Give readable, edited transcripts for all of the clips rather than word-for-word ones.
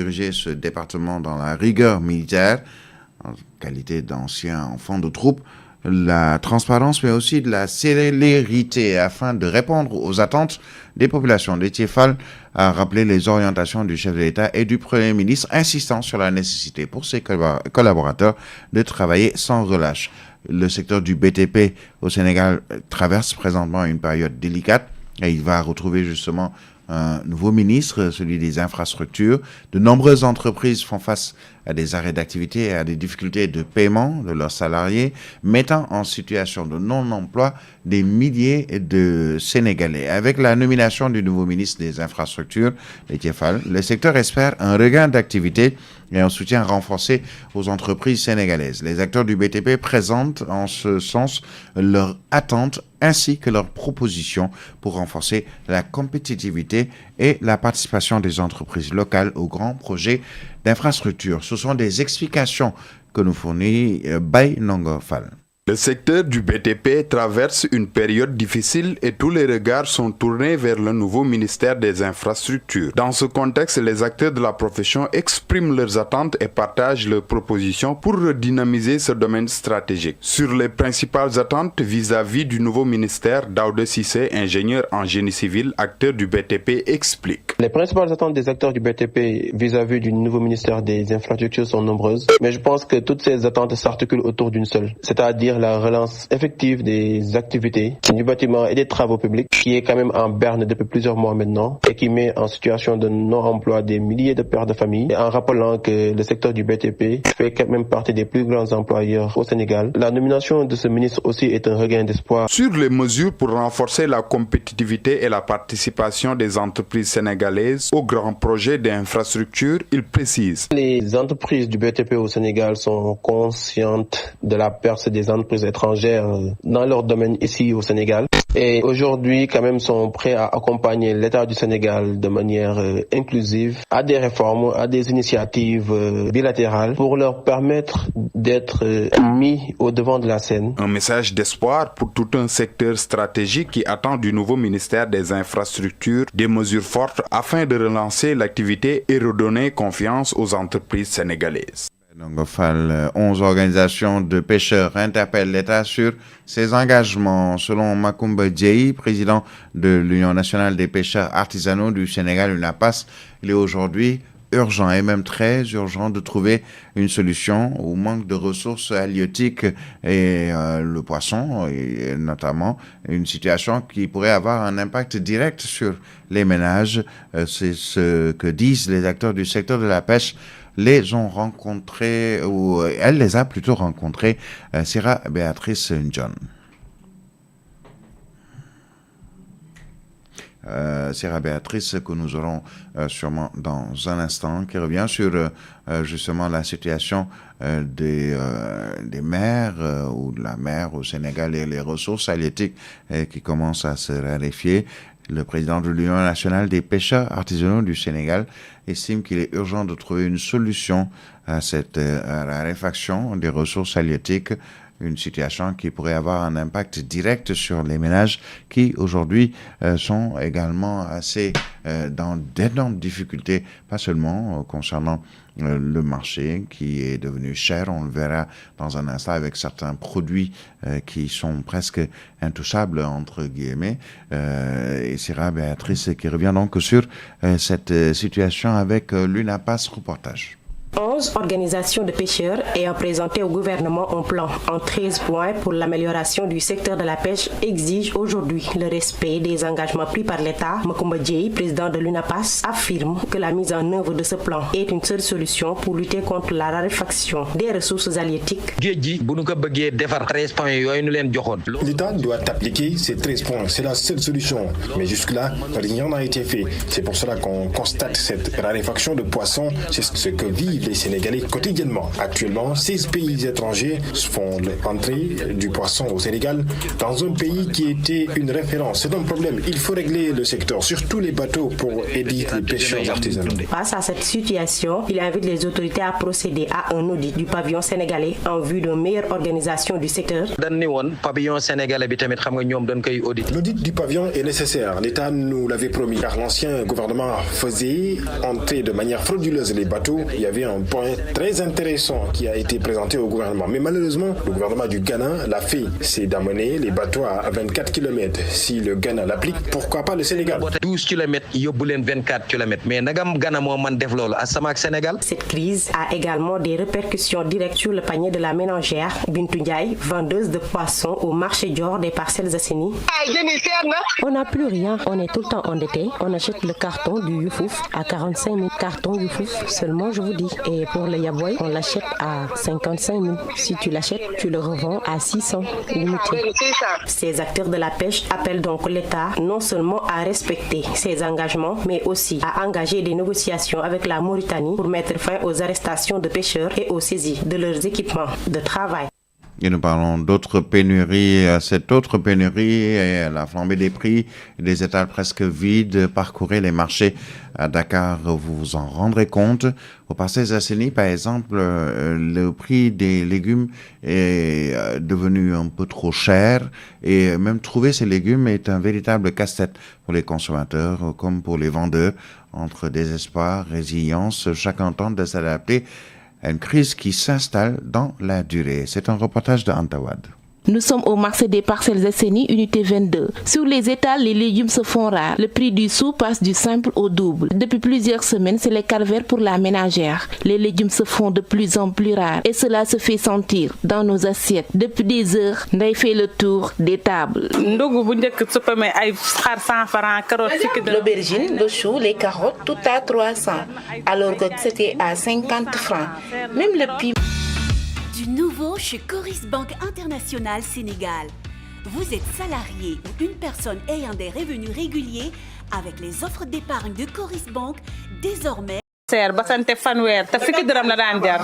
diriger ce département dans la rigueur militaire, en qualité d'ancien enfant de troupe, la transparence, mais aussi de la célérité afin de répondre aux attentes des populations. Déthié Fall a rappelé les orientations du chef de l'État et du Premier ministre, insistant sur la nécessité pour ses collaborateurs de travailler sans relâche. Le secteur du BTP au Sénégal traverse présentement une période délicate et il va retrouver justement un nouveau ministre, celui des infrastructures. De nombreuses entreprises font face à des arrêts d'activité et à des difficultés de paiement de leurs salariés, mettant en situation de non-emploi des milliers de Sénégalais. Avec la nomination du nouveau ministre des infrastructures, Déthié Fall, le secteur espère un regain d'activité et un soutien renforcé aux entreprises sénégalaises. Les acteurs du BTP présentent en ce sens leurs attentes ainsi que leurs propositions pour renforcer la compétitivité et la participation des entreprises locales aux grands projets d'infrastructure. Ce sont des explications que nous fournit Bay Nongo Fall. Le secteur du BTP traverse une période difficile et tous les regards sont tournés vers le nouveau ministère des Infrastructures. Dans ce contexte, les acteurs de la profession expriment leurs attentes et partagent leurs propositions pour redynamiser ce domaine stratégique. Sur les principales attentes vis-à-vis du nouveau ministère, Daouda Sissé, ingénieur en génie civil, acteur du BTP, explique. Les principales attentes des acteurs du BTP vis-à-vis du nouveau ministère des Infrastructures sont nombreuses, mais je pense que toutes ces attentes s'articulent autour d'une seule, c'est-à-dire la relance effective des activités du bâtiment et des travaux publics qui est quand même en berne depuis plusieurs mois maintenant et qui met en situation de non-emploi des milliers de pères de famille, et en rappelant que le secteur du BTP fait quand même partie des plus grands employeurs au Sénégal. La nomination de ce ministre aussi est un regain d'espoir. Sur les mesures pour renforcer la compétitivité et la participation des entreprises sénégalaises aux grands projets d'infrastructure, il précise. Les entreprises du BTP au Sénégal sont conscientes de la perte des entreprises étrangères dans leur domaine ici au Sénégal et aujourd'hui quand même sont prêts à accompagner l'État du Sénégal de manière inclusive à des réformes, à des initiatives bilatérales pour leur permettre d'être mis au devant de la scène. Un message d'espoir pour tout un secteur stratégique qui attend du nouveau ministère des Infrastructures des mesures fortes afin de relancer l'activité et redonner confiance aux entreprises sénégalaises. 11 organisations de pêcheurs interpellent l'État sur ses engagements. Selon Macoumba Diaye, président de l'Union nationale des pêcheurs artisanaux du Sénégal, UNAPAS, il est aujourd'hui urgent et même très urgent de trouver une solution au manque de ressources halieutiques et le poisson, et notamment une situation qui pourrait avoir un impact direct sur les ménages. C'est ce que disent les acteurs du secteur de la pêche. Les ont rencontrés, ou elle les a plutôt rencontrés, Sarah Béatrice John. Sarah Béatrice que nous aurons sûrement dans un instant, qui revient sur justement la situation des mers ou de la mer au Sénégal et les ressources halieutiques qui commencent à se raréfier. Le président de l'Union nationale des pêcheurs artisanaux du Sénégal estime qu'il est urgent de trouver une solution à cette raréfaction des ressources halieutiques, une situation qui pourrait avoir un impact direct sur les ménages qui aujourd'hui sont également assez dans d'énormes difficultés, pas seulement concernant le marché qui est devenu cher, on le verra dans un instant avec certains produits qui sont presque intouchables entre guillemets. Et Sarah Béatrice qui revient donc sur cette situation avec l'UNAPAS reportage. 11 organisations de pêcheurs ayant présenté au gouvernement un plan en 13 points pour l'amélioration du secteur de la pêche exigent aujourd'hui le respect des engagements pris par l'État. Macoumba Diaye, président de l'UNAPAS, affirme que la mise en œuvre de ce plan est une seule solution pour lutter contre la raréfaction des ressources halieutiques. L'État doit appliquer ces 13 points, c'est la seule solution. Mais jusque-là, rien n'a été fait. C'est pour cela qu'on constate cette raréfaction de poissons. C'est ce que vivent les Sénégalais quotidiennement. Actuellement, 16 pays étrangers font l'entrée du poisson au Sénégal, dans un pays qui était une référence. C'est un problème. Il faut régler le secteur, surtout les bateaux, pour aider les pêcheurs artisanaux. Face à cette situation, il invite les autorités à procéder à un audit du pavillon sénégalais en vue d'une meilleure organisation du secteur. L'audit du pavillon est nécessaire. L'État nous l'avait promis, car l'ancien gouvernement faisait entrer de manière frauduleuse les bateaux. Il y avait un point très intéressant qui a été présenté au gouvernement. Mais malheureusement, le gouvernement du Ghana l'a fait. C'est d'amener les bateaux à 24 km. Si le Ghana l'applique, pourquoi pas le Sénégal? 12 km, 24 km. Mais cette crise a également des répercussions directes sur le panier de la ménagère Bintou Ndiaye, vendeuse de poissons au marché Dior des Parcelles Assainies. On n'a plus rien, on est tout le temps endetté. On achète le carton du Youfouf à 45 000 cartons Youfouf seulement, je vous dis. Et pour le Yaboy, on l'achète à 55 000. Si tu l'achètes, tu le revends à 600 limité. Ces acteurs de la pêche appellent donc l'État non seulement à respecter ses engagements, mais aussi à engager des négociations avec la Mauritanie pour mettre fin aux arrestations de pêcheurs et aux saisies de leurs équipements de travail. Et nous parlons d'autres pénuries. Cette autre pénurie est la flambée des prix, des étals presque vides. Parcourez les marchés à Dakar, vous vous en rendrez compte. Au Parcelles Assainies, par exemple, le prix des légumes est devenu un peu trop cher et même trouver ces légumes est un véritable casse-tête pour les consommateurs comme pour les vendeurs. Entre désespoir, résilience, chacun tente de s'adapter à une crise qui s'installe dans la durée. C'est un reportage de Antawad. Nous sommes au marché des Parcelles Assainies, unité 22. Sur les étals, les légumes se font rares. Le prix du sou passe du simple au double. Depuis plusieurs semaines, c'est le calvaire pour la ménagère. Les légumes se font de plus en plus rares et cela se fait sentir dans nos assiettes. Depuis des heures, Ndeye fait le tour des tables. L'aubergine, le chou, les carottes, tout à 300, alors que c'était à 50 francs. Même le piment. Du nouveau chez Coris Banque International Sénégal. Vous êtes salarié ou une personne ayant des revenus réguliers avec les offres d'épargne de Coris Banque, désormais.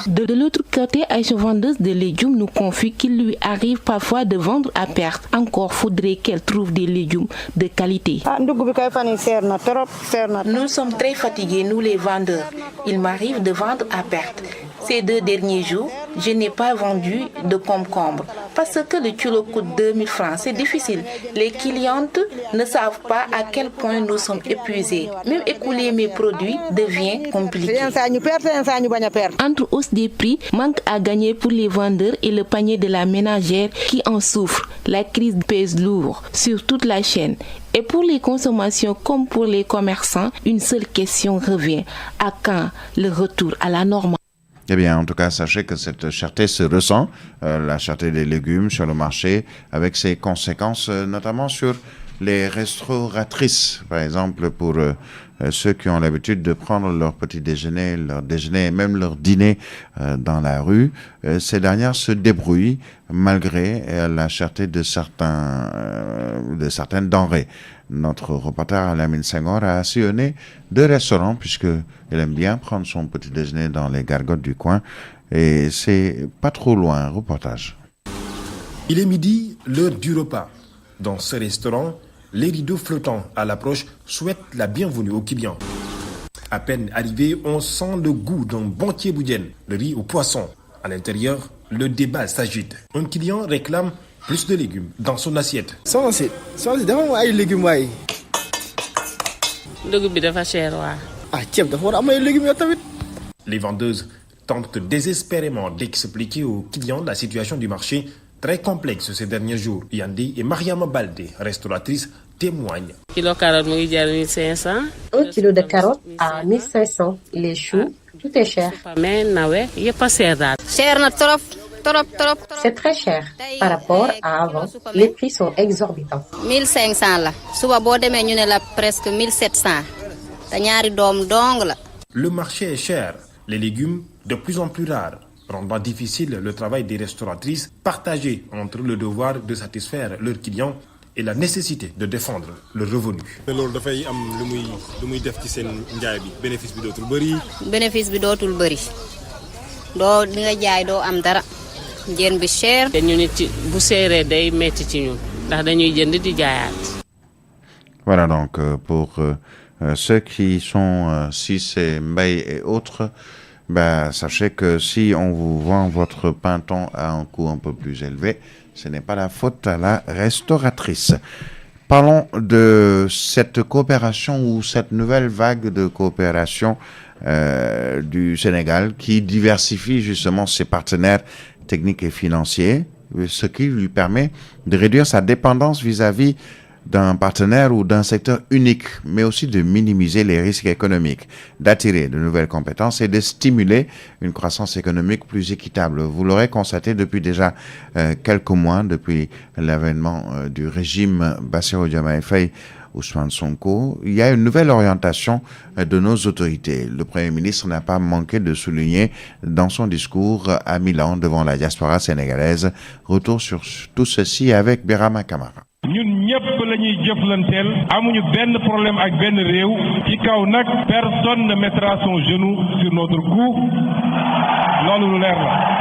De l'autre côté, Aïcha, vendeuse de légumes, nous confie qu'il lui arrive parfois de vendre à perte. Encore faudrait qu'elle trouve des légumes de qualité. Nous sommes très fatigués, nous les vendeurs. Il m'arrive de vendre à perte. Ces 2 derniers jours, je n'ai pas vendu de concombre parce que le kilo coûte 2000 francs. C'est difficile. Les clientes ne savent pas à quel point nous sommes épuisés. Même écouler mes produits devient compliqué. Entre hausse des prix, manque à gagner pour les vendeurs et le panier de la ménagère qui en souffre. La crise pèse lourd sur toute la chaîne. Et pour les consommations comme pour les commerçants, une seule question revient. À quand le retour à la normale? Eh bien, en tout cas, sachez que cette cherté se ressent, la cherté des légumes sur le marché, avec ses conséquences, notamment sur les restauratrices, par exemple, pour ceux qui ont l'habitude de prendre leur petit déjeuner, leur déjeuner et même leur dîner dans la rue. Ces dernières se débrouillent malgré la cherté de certaines denrées. Notre reporter Alamine Senghor a sillonné 2 restaurants puisqu'il aime bien prendre son petit déjeuner dans les gargotes du coin et c'est pas trop loin. Reportage. Il est midi, l'heure du repas. Dans ce restaurant, les rideaux flottants à l'approche souhaitent la bienvenue aux clients. À peine arrivé, on sent le goût d'un bon thieboudienne, le riz au poisson. À l'intérieur, le débat s'agite. Un client réclame plus de légumes dans son assiette. Les vendeuses tentent désespérément d'expliquer aux clients la situation du marché très complexe ces derniers jours. Yandi et Mariama Baldé, restauratrice, témoignent. 1 kilo de carottes à 1500. Les choux, tout est cher. C'est très cher par rapport à avant. Les prix sont exorbitants. 1500 là. Suba bo démé ñu né la presque 1700. Ta ñaari doom dong la. Le marché est cher, les légumes de plus en plus rares, rendant difficile le travail des restauratrices partagées entre le devoir de satisfaire leurs clients et la nécessité de défendre le revenu. Bénéfice bi dootul bëri. doo li nga jaay doo am dara jën bi cher. te ñu nit bu seeree day metti ci ñun ndax dañuy jënd di jaayaat. Voilà donc pour ceux qui sont Cissé, Mbaye et autres, sachez que si on vous vend votre pinton à un coût un peu plus élevé, ce n'est pas la faute à la restauratrice. Parlons de cette coopération ou cette nouvelle vague de coopération du Sénégal qui diversifie justement ses partenaires techniques et financiers, ce qui lui permet de réduire sa dépendance vis-à-vis d'un partenaire ou d'un secteur unique, mais aussi de minimiser les risques économiques, d'attirer de nouvelles compétences et de stimuler une croissance économique plus équitable. Vous l'aurez constaté depuis déjà quelques mois, depuis l'avènement du régime Bassirou Diomaye Faye, Ousmane Sonko, il y a une nouvelle orientation de nos autorités. Le Premier ministre n'a pas manqué de souligner dans son discours à Milan devant la diaspora sénégalaise. Retour sur tout ceci avec Birama Kamara. ñun ñëpp la ñuy jëflanteel amuñu benn problème ak benn réew ci kaw nag personne ne mettra son genou sur notre cou loolu lu leer la.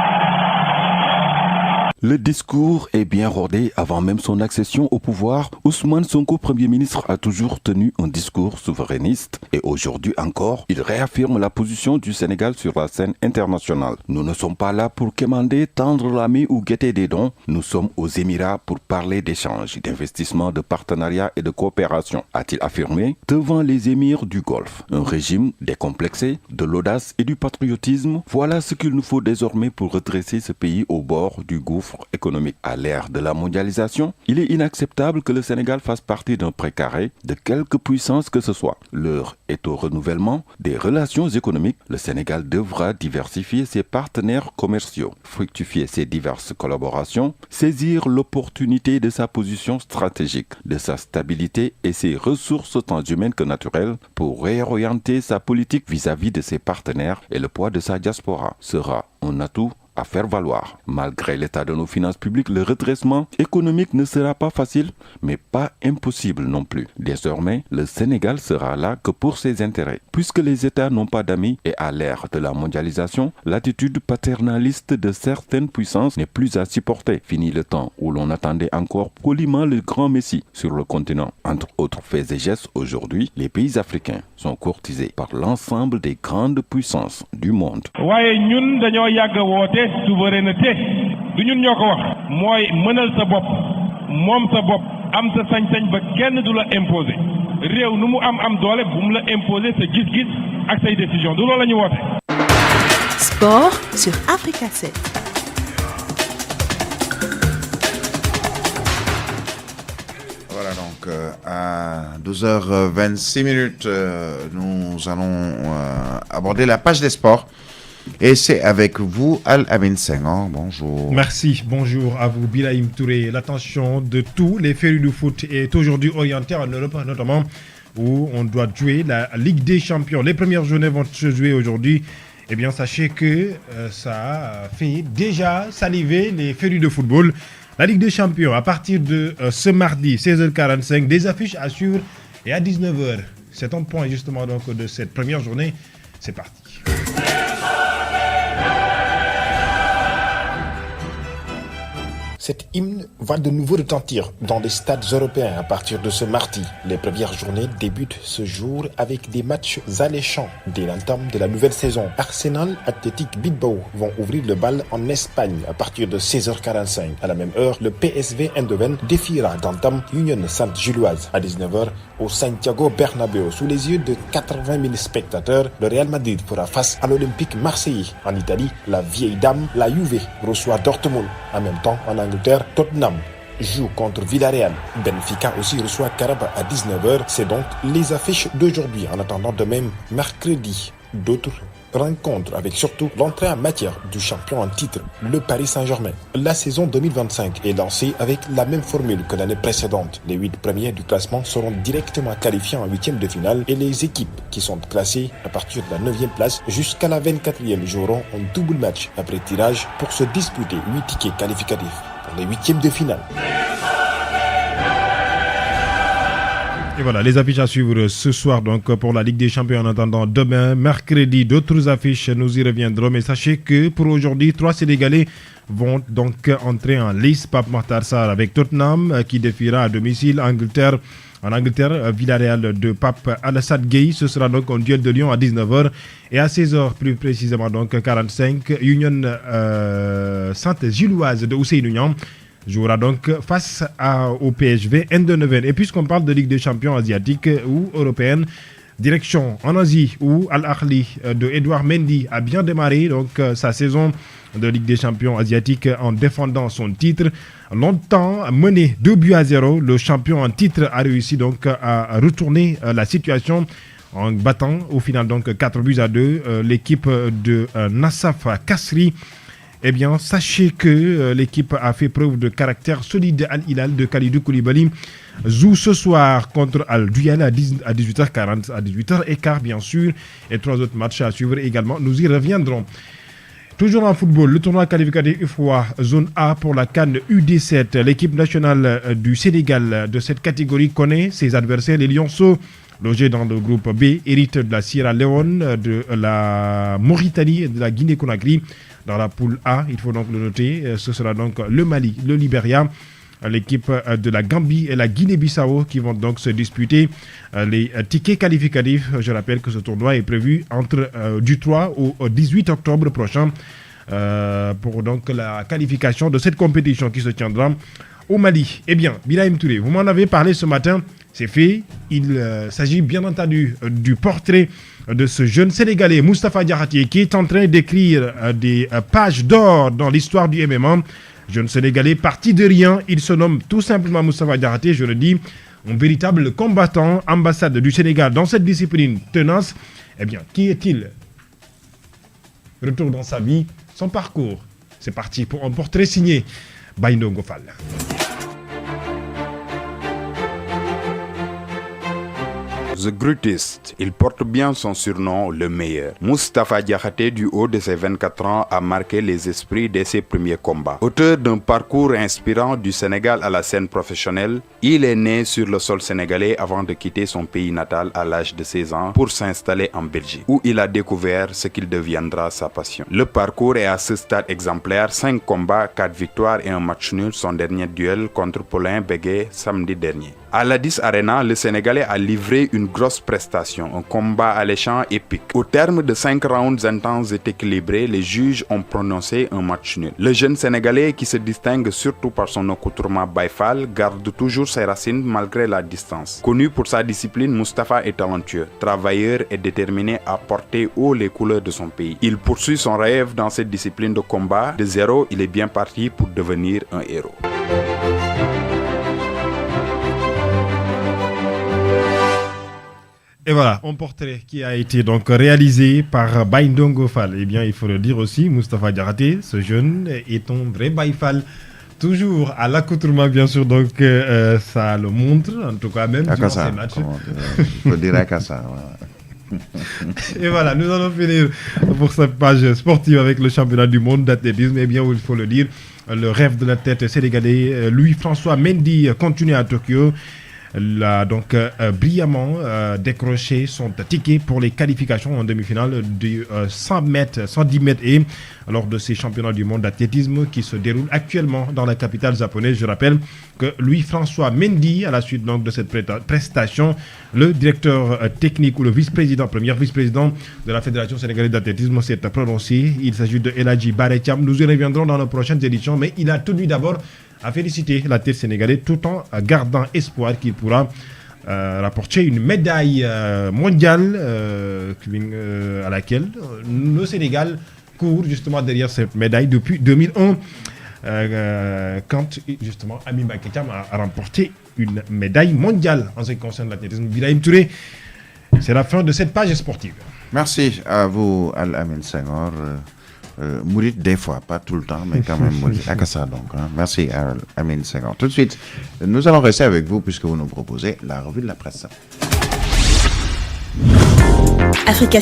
Le discours est bien rodé avant même son accession au pouvoir. Ousmane Sonko, Premier ministre, a toujours tenu un discours souverainiste et aujourd'hui encore, il réaffirme la position du Sénégal sur la scène internationale. Nous ne sommes pas là pour quémander, tendre la main ou guetter des dons. Nous sommes aux Émirats pour parler d'échanges, d'investissements, de partenariats et de coopération, a-t-il affirmé devant les émirs du Golfe. Un régime décomplexé, de l'audace et du patriotisme, voilà ce qu'il nous faut désormais pour redresser ce pays au bord du gouffre économique. À l'ère de la mondialisation, il est inacceptable que le Sénégal fasse partie d'un précaré de quelque puissance que ce soit. L'heure est au renouvellement des relations économiques. Le Sénégal devra diversifier ses partenaires commerciaux, fructifier ses diverses collaborations, saisir l'opportunité de sa position stratégique, de sa stabilité et ses ressources tant humaines que naturelles pour réorienter sa politique vis-à-vis de ses partenaires et le poids de sa diaspora sera un atout à faire valoir. Malgré l'état de nos finances publiques, le redressement économique ne sera pas facile, mais pas impossible non plus. Désormais, le Sénégal sera là que pour ses intérêts. Puisque les États n'ont pas d'amis et à l'ère de la mondialisation, l'attitude paternaliste de certaines puissances n'est plus à supporter. Fini le temps où l'on attendait encore poliment le grand Messie sur le continent. Entre autres faits et gestes, aujourd'hui, les pays africains sont courtisés par l'ensemble des grandes puissances du monde. Souveraineté du ñun ñoo ko wax mooy mënal sa bopp moom sa bopp am sa sañ-sañ ba kenn du la imposer réew nu mu am doole bu mu la imposer sa gis-gis ak say décision du loolu la ñu woote. Sport sur Africa 7. Voilà donc à 12h26 nous allons aborder la page des sports. Et c'est avec vous, Al-Amin Senghor. Bonjour. Merci. Bonjour à vous, Birahim Touré. L'attention de tous les férus du foot est aujourd'hui orientée en Europe, notamment où on doit jouer la Ligue des Champions. Les premières journées vont se jouer aujourd'hui. Eh bien, sachez que ça fait déjà saliver les férus de football. La Ligue des Champions, à partir de ce mardi, 16h45, des affiches à suivre et à 19h. C'est un point justement donc de cette première journée. C'est parti. Cet hymne va de nouveau retentir dans les stades européens à partir de ce mardi. Les premières journées débutent ce jour avec des matchs alléchants dès l'entame de la nouvelle saison. Arsenal, Athletic Bilbao vont ouvrir le bal en Espagne à partir de 16h45. À la même heure, le PSV Eindhoven défiera d'entame Union Sainte-Gilloise. À 19h, au Santiago Bernabéu, sous les yeux de 80 000 spectateurs, le Real Madrid fera face à l'Olympique marseillais. En Italie, la vieille dame, la Juve, reçoit Dortmund. En même temps, en Angleterre, Tottenham joue contre Villarreal. Benfica aussi reçoit Caraba à 19h. C'est donc les affiches d'aujourd'hui. En attendant demain, mercredi, d'autres rencontres avec surtout l'entrée en matière du champion en titre, le Paris Saint-Germain. La saison 2025 est lancée avec la même formule que l'année précédente. Les 8 premiers du classement seront directement qualifiés en 8e de finale et les équipes qui sont classées à partir de la 9e place jusqu'à la 24e joueront un double match après tirage pour se disputer 8 tickets qualificatifs pour les 8e de finale. Et voilà, les affiches à suivre ce soir donc pour la Ligue des Champions. En attendant demain, mercredi, d'autres affiches, nous y reviendrons. Mais sachez que pour aujourd'hui, 3 Sénégalais vont donc entrer en lice. Pape Makhtar Sarr avec Tottenham qui défiera à domicile en Angleterre, Villarreal de Pape Alassane Gueye. Ce sera donc un duel de Lyon à 19h et à 16h plus précisément donc 45. Union Sainte-Gilloise de Ousseynou Niang jouera donc face au PSV Eindhoven. Et puisqu'on parle de Ligue des Champions asiatiques ou européenne, direction en Asie où Al Ahly de Edouard Mendy a bien démarré donc sa saison de Ligue des Champions asiatiques en défendant son titre. Longtemps mené 2-0, le champion en titre a réussi donc à retourner la situation en battant au final donc 4-2 l'équipe de Nassaf Kasri. Eh bien, sachez que l'équipe a fait preuve de caractère solide. Al Hilal de Khalidou Koulibaly joue ce soir contre Al Duel à 18h40, à 18h15 bien sûr. Et 3 autres matchs à suivre également. Nous y reviendrons. Toujours en football, le tournoi qualificatif UFOA Zone A pour la CAN U17. L'équipe nationale du Sénégal de cette catégorie connaît ses adversaires, les Lionceaux. Logés dans le groupe B, hérite de la Sierra Leone, de la Mauritanie et de la Guinée-Conakry. Dans la poule A, il faut donc le noter, ce sera donc le Mali, le Libéria, l'équipe de la Gambie et la Guinée-Bissau qui vont donc se disputer les tickets qualificatifs. Je rappelle que ce tournoi est prévu du 3 au 18 octobre prochain pour donc la qualification de cette compétition qui se tiendra au Mali. Eh bien, Birahim Touré, vous m'en avez parlé ce matin, c'est fait. Il s'agit bien entendu du portrait de ce jeune Sénégalais, Moustapha Diakhaté, qui est en train d'écrire des pages d'or dans l'histoire du MMA. Jeune Sénégalais parti de rien, il se nomme tout simplement Moustapha Diakhaté, je le dis, un véritable combattant, ambassade du Sénégal dans cette discipline tenace. Eh bien, qui est-il? Retour dans sa vie, son parcours. C'est parti pour un portrait signé Baïndongo Fall. The Greatest, il porte bien son surnom, le meilleur. Moustapha Diakhaté, du haut de ses 24 ans, a marqué les esprits dès ses premiers combats. Auteur d'un parcours inspirant du Sénégal à la scène professionnelle, il est né sur le sol sénégalais avant de quitter son pays natal à l'âge de 16 ans pour s'installer en Belgique, où il a découvert ce qu'il deviendra sa passion. Le parcours est à ce stade exemplaire, 5 combats, 4 victoires et un match nul, son dernier duel contre Paulin Bégué samedi dernier. À l'Addis Arena, le Sénégalais a livré une grosse prestation, un combat alléchant épique. Au terme de 5 rounds intenses et équilibrés, les juges ont prononcé un match nul. Le jeune Sénégalais, qui se distingue surtout par son accoutrement Baïfal, garde toujours ses racines malgré la distance. Connu pour sa discipline, Moustapha est talentueux, travailleur et déterminé à porter haut les couleurs de son pays. Il poursuit son rêve dans cette discipline de combat. De zéro, il est bien parti pour devenir un héros. Et voilà, un portrait qui a été donc réalisé par Baïndongo Fall. Eh bien, il faut le dire aussi, Moustapha Diakhaté, ce jeune est un vrai Baïfal. Toujours à l'accoutrement, bien sûr, donc ça le montre, en tout cas même durant ces matchs. Il faut dire Akassa. Et voilà, nous allons finir pour cette page sportive avec le championnat du monde d'athlétisme. Eh bien, il faut le dire, le rêve de la tête sénégalais, Louis-François Mendy, continue à Tokyo. Il a donc brillamment décroché son ticket pour les qualifications en demi-finale de 110 mètres et lors de ces championnats du monde d'athlétisme qui se déroulent actuellement dans la capitale japonaise. Je rappelle que Louis-François Mendy, à la suite donc de cette prestation, le directeur technique ou le premier vice-président de la Fédération sénégalaise d'athlétisme s'est prononcé. Il s'agit de Eladji Baretiam. Nous y reviendrons dans nos prochaines éditions, mais il a tenu d'abord à féliciter la tête sénégalaise tout en gardant espoir qu'il pourra rapporter une médaille mondiale à laquelle le Sénégal court justement derrière cette médaille depuis 2001 quand justement Ami Baketiam a remporté une médaille mondiale en ce qui concerne l'athlétisme. Birahim Touré, c'est la fin de cette page sportive. Merci à vous, Al-Amin Senghor. Mourir des fois, pas tout le temps, mais quand même mourir. Akassa donc. Hein. Merci à Amin Senghor. Tout de suite, nous allons rester avec vous puisque vous nous proposez la revue de la presse. Africa